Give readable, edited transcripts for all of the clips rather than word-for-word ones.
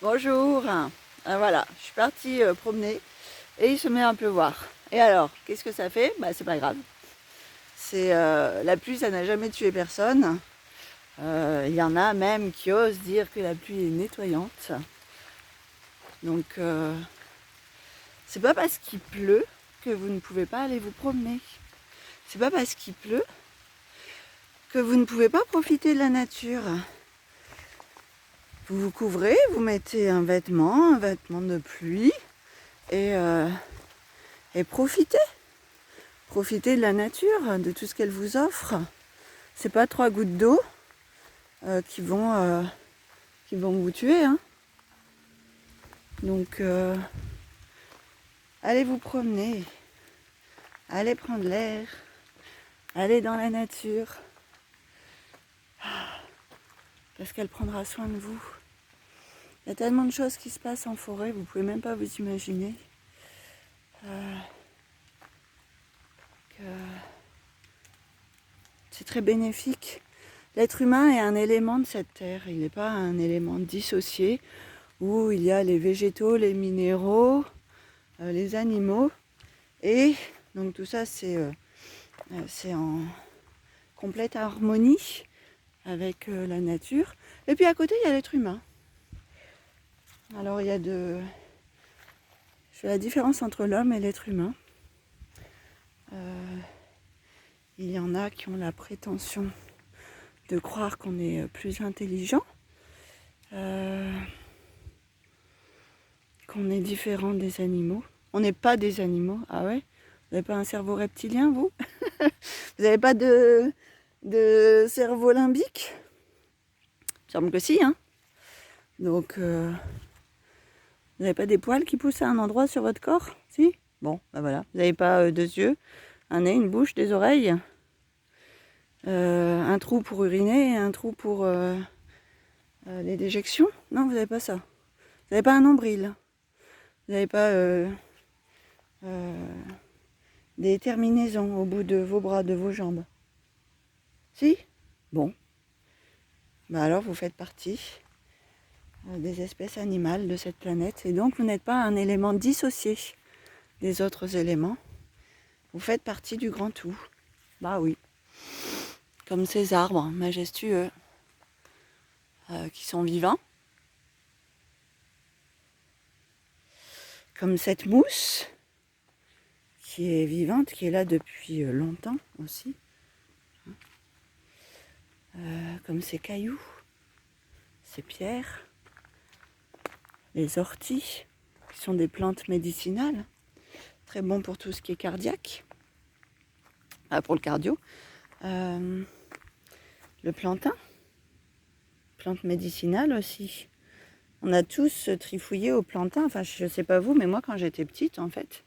Bonjour. Voilà, je suis partie promener et il se met à pleuvoir. Et alors, qu'est-ce que ça fait? Bah, c'est pas grave. C'est la pluie, ça n'a jamais tué personne. Il y en a même qui osent dire que la pluie est nettoyante. Donc, c'est pas parce qu'il pleut que vous ne pouvez pas aller vous promener. C'est pas parce qu'il pleut que vous ne pouvez pas profiter de la nature. Vous vous couvrez, vous mettez un vêtement de pluie et profitez. Profitez de la nature, de tout ce qu'elle vous offre. C'est pas 3 gouttes d'eau qui vont vous tuer. Hein. Donc, allez vous promener, allez prendre l'air, allez dans la nature, parce qu'elle prendra soin de vous. Il y a tellement de choses qui se passent en forêt, vous pouvez même pas vous imaginer. Que c'est très bénéfique. L'être humain est un élément de cette terre, il n'est pas un élément dissocié où il y a les végétaux, les minéraux, les animaux. Et donc tout ça c'est en complète harmonie avec la nature. Et puis à côté il y a l'être humain. Alors je fais la différence entre l'homme et l'être humain. Il y en a qui ont la prétention de croire qu'on est plus intelligent, qu'on est différent des animaux. On n'est pas des animaux. Ah ouais? Vous n'avez pas un cerveau reptilien, vous? Vous n'avez pas de cerveau limbique? Il semble que si, hein? Donc, vous n'avez pas des poils qui poussent à un endroit sur votre corps? Si? Bon, ben voilà. Vous n'avez pas 2 yeux, un nez, une bouche, des oreilles, un trou pour uriner et un trou pour les déjections? Non, vous n'avez pas ça. Vous n'avez pas un nombril. Vous n'avez pas des terminaisons au bout de vos bras, de vos jambes. Si? Bon. Ben alors, vous faites partie des espèces animales de cette planète. Et donc, vous n'êtes pas un élément dissocié des autres éléments. Vous faites partie du grand tout. Bah oui. Comme ces arbres majestueux qui sont vivants. Comme cette mousse qui est vivante, qui est là depuis longtemps aussi. Comme ces cailloux, ces pierres, les orties, qui sont des plantes médicinales, très bon pour tout ce qui est cardiaque, pour le cardio. Le plantain, plante médicinale aussi. On a tous trifouillé au plantain, enfin je sais pas vous, mais moi quand j'étais petite en fait,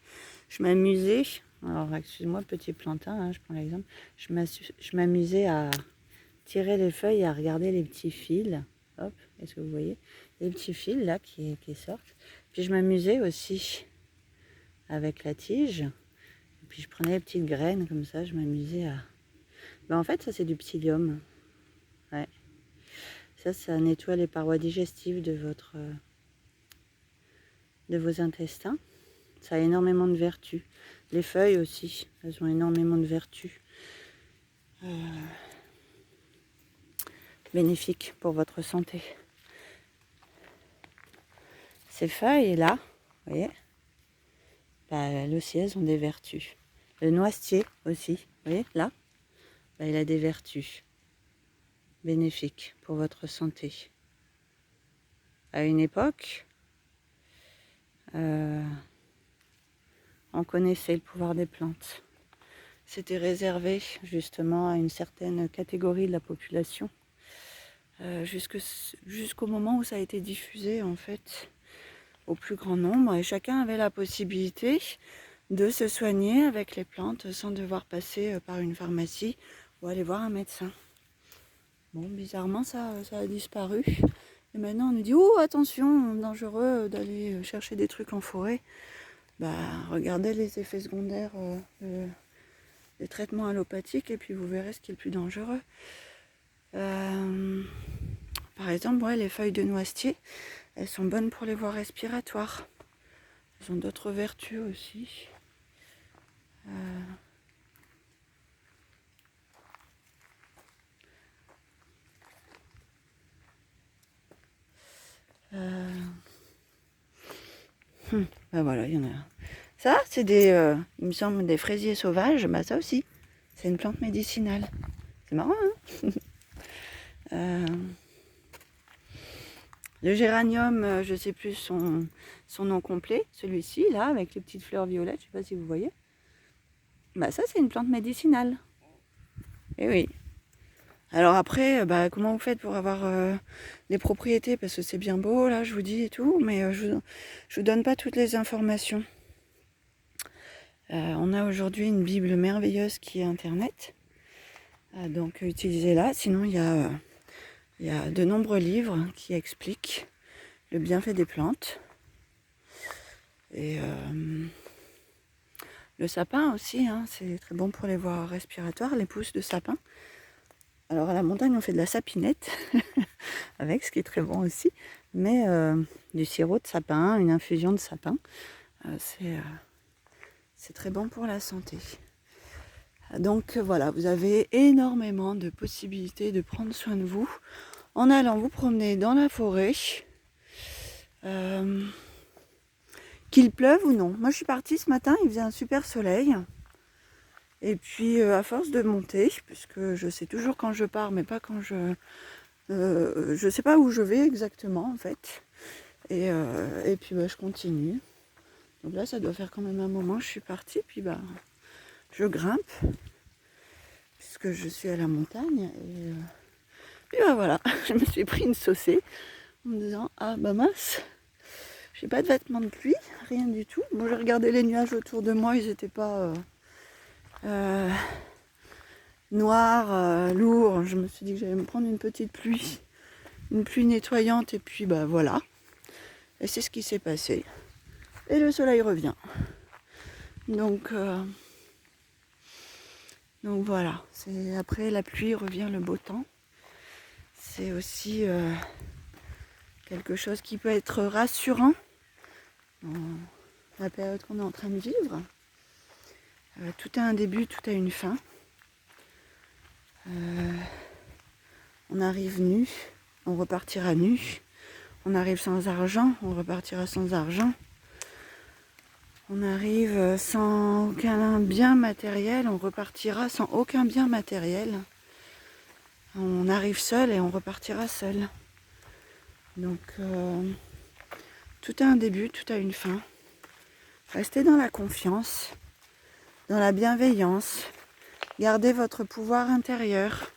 je m'amusais, alors excuse-moi petit plantain, hein, je prends l'exemple, je m'amusais à tirer les feuilles et à regarder les petits fils, hop, est-ce que vous voyez, les petits fils là qui sortent, puis je m'amusais aussi avec la tige, et puis je prenais les petites graines comme ça, je m'amusais à... Ben, en fait ça c'est du psyllium, ouais. Ça nettoie les parois digestives de vos intestins. Ça a énormément de vertus. Les feuilles aussi, elles ont énormément de vertus. Bénéfiques pour votre santé. Ces feuilles-là, vous voyez, bah, elles aussi, elles ont des vertus. Le noisetier aussi, vous voyez, là, bah, il a des vertus bénéfiques pour votre santé. À une époque, on connaissait le pouvoir des plantes. C'était réservé justement à une certaine catégorie de la population, jusqu'au moment où ça a été diffusé en fait au plus grand nombre, et chacun avait la possibilité de se soigner avec les plantes sans devoir passer par une pharmacie ou aller voir un médecin. Bon, bizarrement ça a disparu, et maintenant on nous dit oh attention, dangereux d'aller chercher des trucs en forêt. Bah regardez les effets secondaires des traitements allopathiques et puis vous verrez ce qui est le plus dangereux. Par exemple, ouais, les feuilles de noisetier, Elles sont bonnes pour les voies respiratoires. Elles ont d'autres vertus aussi. Ben voilà, il y en a. Ça, c'est des, il me semble, des fraisiers sauvages. Bah ça aussi, c'est une plante médicinale. C'est marrant, hein. Le géranium, je ne sais plus son nom complet, celui-ci, là, avec les petites fleurs violettes, je ne sais pas si vous voyez. Bah ça, c'est une plante médicinale. Eh oui. Alors après, comment vous faites pour avoir les propriétés? Parce que c'est bien beau, là, je vous dis et tout, mais je vous donne pas toutes les informations. On a aujourd'hui une Bible merveilleuse qui est Internet. Donc utilisez-la. Sinon, il y a de nombreux livres qui expliquent le bienfait des plantes. Et le sapin aussi, hein, c'est très bon pour les voies respiratoires, les pousses de sapin. Alors à la montagne, on fait de la sapinette, avec, ce qui est très bon aussi. Mais du sirop de sapin, une infusion de sapin, c'est très bon pour la santé. Donc voilà, vous avez énormément de possibilités de prendre soin de vous en allant vous promener dans la forêt. Qu'il pleuve ou non. Moi je suis partie ce matin, il faisait un super soleil. Et puis à force de monter, puisque je sais toujours quand je pars, mais pas quand je sais pas où je vais exactement en fait. Et puis je continue. Donc là ça doit faire quand même un moment que je suis partie, puis je grimpe, puisque je suis à la montagne. Et puis voilà, je me suis pris une saucée en me disant ah mince. J'ai pas de vêtements de pluie, rien du tout. Bon, j'ai regardé les nuages autour de moi, ils n'étaient pas noirs, lourds. Je me suis dit que j'allais me prendre une petite pluie, une pluie nettoyante, et puis voilà. Et c'est ce qui s'est passé. Et le soleil revient. Donc voilà. Après la pluie revient le beau temps. C'est aussi quelque chose qui peut être rassurant dans la période qu'on est en train de vivre. Tout a un début, tout a une fin. On arrive nu, on repartira nu. On arrive sans argent, on repartira sans argent. On arrive sans aucun bien matériel, on repartira sans aucun bien matériel. On arrive seul et on repartira seul. Donc tout a un début, tout a une fin. Restez dans la confiance, dans la bienveillance. Gardez votre pouvoir intérieur,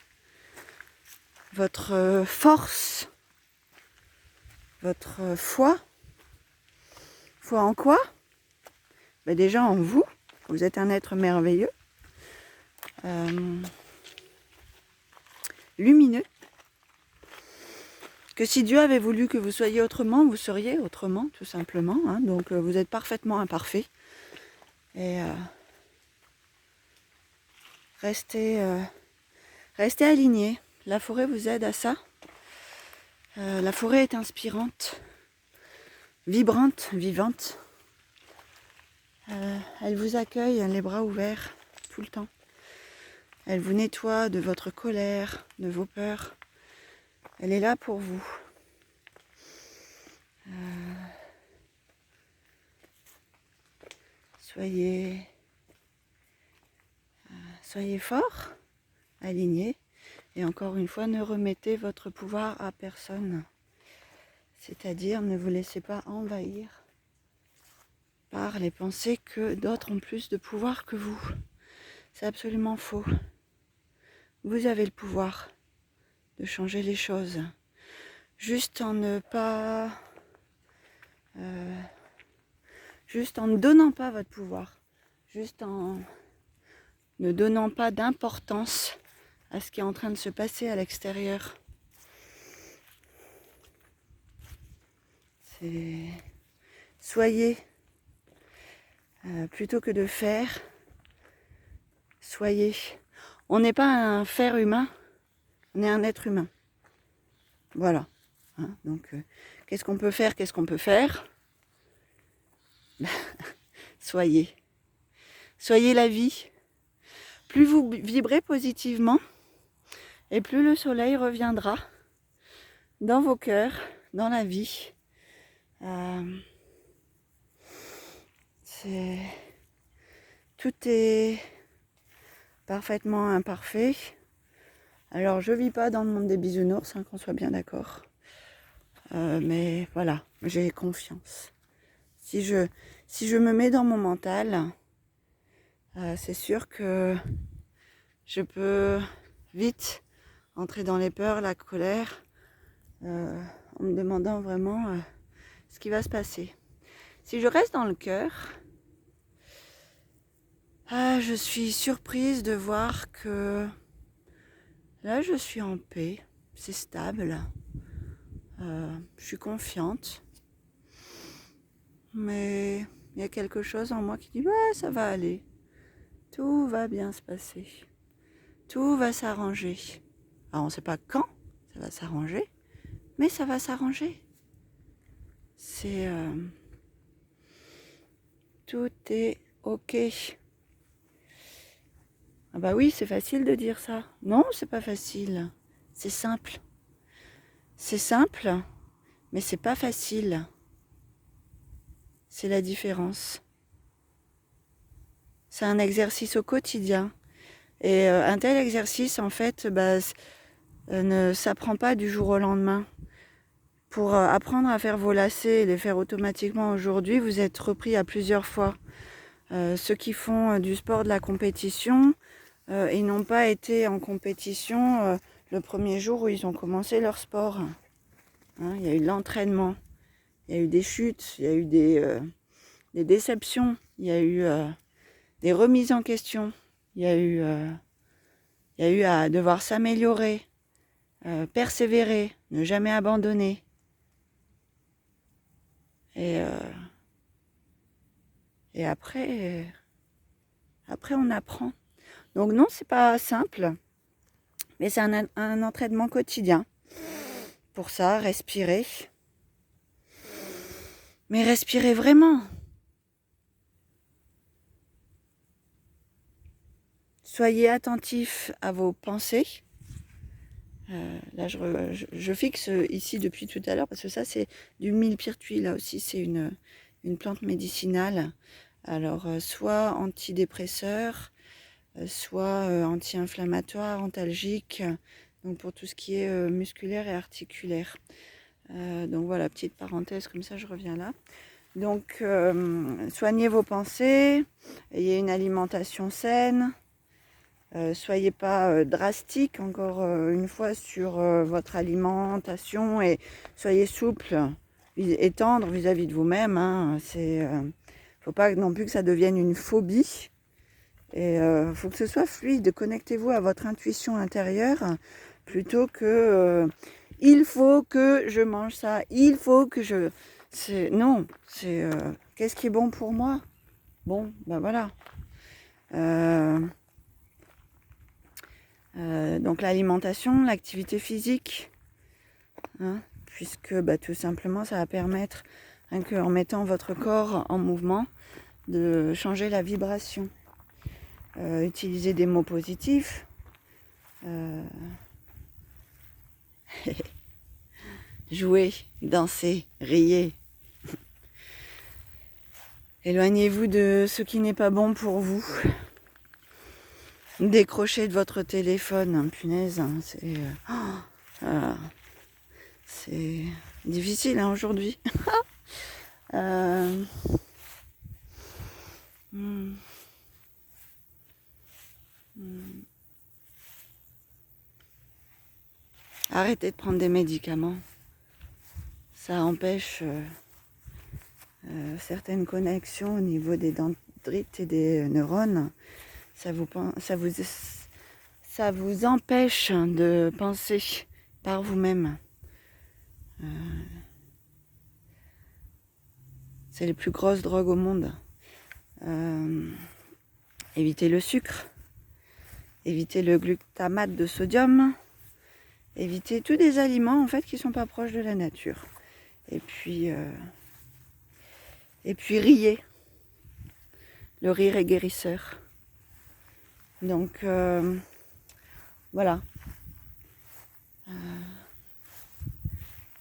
votre force, votre foi. Foi en quoi? Déjà en vous. Vous êtes un être merveilleux, lumineux. Que si Dieu avait voulu que vous soyez autrement, vous seriez autrement, tout simplement. Hein. Donc vous êtes parfaitement imparfait. Et restez alignés. La forêt vous aide à ça. La forêt est inspirante, vibrante, vivante. Elle vous accueille les bras ouverts tout le temps. Elle vous nettoie de votre colère, de vos peurs. Elle est là pour vous. Soyez forts, alignés. Et encore une fois, ne remettez votre pouvoir à personne. C'est-à-dire, ne vous laissez pas envahir par les pensées que d'autres ont plus de pouvoir que vous. C'est absolument faux. Vous avez le pouvoir de changer les choses. Juste en ne donnant pas votre pouvoir. Juste en ne donnant pas d'importance à ce qui est en train de se passer à l'extérieur. Soyez, plutôt que de faire, soyez. On n'est pas un faire humain, on est un être humain. Voilà. Hein, donc, Qu'est-ce qu'on peut faire? Qu'est-ce qu'on peut faire? Soyez la vie. Plus vous vibrez positivement, et plus le soleil reviendra dans vos cœurs, dans la vie. Tout est parfaitement imparfait. Alors je vis pas dans le monde des bisounours, qu'on soit bien d'accord. Mais voilà, j'ai confiance. Si je me mets dans mon mental, c'est sûr que je peux vite entrer dans les peurs, la colère, en me demandant vraiment ce qui va se passer. Si je reste dans le cœur, je suis surprise de voir que là je suis en paix, c'est stable, je suis confiante, mais il y a quelque chose en moi qui dit ouais, ça va aller, tout va bien se passer, tout va s'arranger. Alors on ne sait pas quand ça va s'arranger, mais ça va s'arranger. Tout est ok. Ah bah oui, c'est facile de dire ça. Non, c'est pas facile. C'est simple. C'est simple, mais c'est pas facile. C'est la différence. C'est un exercice au quotidien. Et un tel exercice, en fait, ne s'apprend pas du jour au lendemain. Pour apprendre à faire vos lacets et les faire automatiquement aujourd'hui, vous êtes repris à plusieurs fois. Ceux qui font du sport de la compétition, ils n'ont pas été en compétition le premier jour où ils ont commencé leur sport. Hein, il y a eu de l'entraînement, il y a eu des chutes, il y a eu des déceptions, il y a eu des remises en question, il y a eu à devoir s'améliorer, persévérer, ne jamais abandonner. Et après on apprend. Donc non, c'est pas simple, mais c'est un entraînement quotidien. Pour ça, respirez. Mais respirez vraiment. Soyez attentif à vos pensées. Là, je fixe ici depuis tout à l'heure parce que ça, c'est du millepertuis. Là aussi, c'est une plante médicinale. Alors, soit antidépresseur, soit anti-inflammatoire, antalgique, donc pour tout ce qui est musculaire et articulaire. Donc voilà, petite parenthèse, comme ça je reviens là. Donc soignez vos pensées, ayez une alimentation saine, soyez pas drastique encore une fois sur votre alimentation et soyez souple et tendre vis-à-vis de vous-même. Hein. Faut pas non plus que ça devienne une phobie. Et faut que ce soit fluide. Connectez-vous à votre intuition intérieure plutôt que il faut que je mange ça, il faut que je... Non, c'est qu'est-ce qui est bon pour moi? Bon, ben voilà. Donc l'alimentation, l'activité physique, hein, puisque tout simplement ça va permettre, qu'en mettant votre corps en mouvement, de changer la vibration. Utilisez des mots positifs. Jouez, dansez, riez. Éloignez-vous de ce qui n'est pas bon pour vous. Décrochez de votre téléphone, hein, punaise, hein, c'est difficile hein, aujourd'hui. Arrêtez de prendre des médicaments. Ça empêche certaines connexions au niveau des dendrites et des neurones. Ça vous empêche de penser par vous-même. C'est les plus grosses drogues au monde. Évitez le sucre, évitez le glutamate de sodium, évitez tous des aliments en fait qui sont pas proches de la nature. Et puis riez. Le rire est guérisseur. Donc voilà.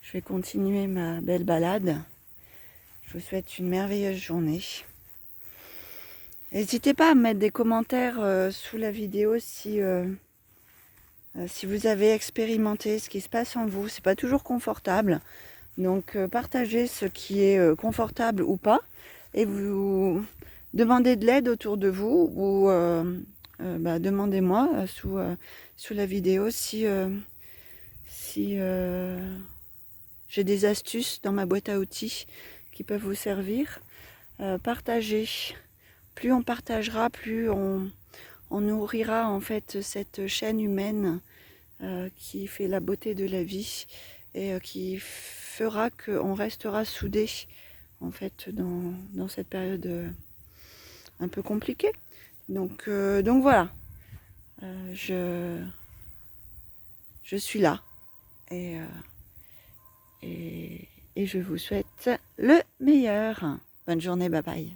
Je vais continuer ma belle balade. Je vous souhaite une merveilleuse journée. N'hésitez pas à mettre des commentaires sous la vidéo si vous avez expérimenté ce qui se passe en vous. C'est pas toujours confortable. Donc partagez ce qui est confortable ou pas. Et vous demandez de l'aide autour de vous. Ou demandez-moi sous la vidéo si j'ai des astuces dans ma boîte à outils qui peuvent vous servir. Partagez. Plus on partagera, plus on nourrira en fait cette chaîne humaine qui fait la beauté de la vie et qui fera qu'on restera soudés en fait dans cette période un peu compliquée. Donc voilà, je suis là et je vous souhaite le meilleur. Bonne journée, bye bye.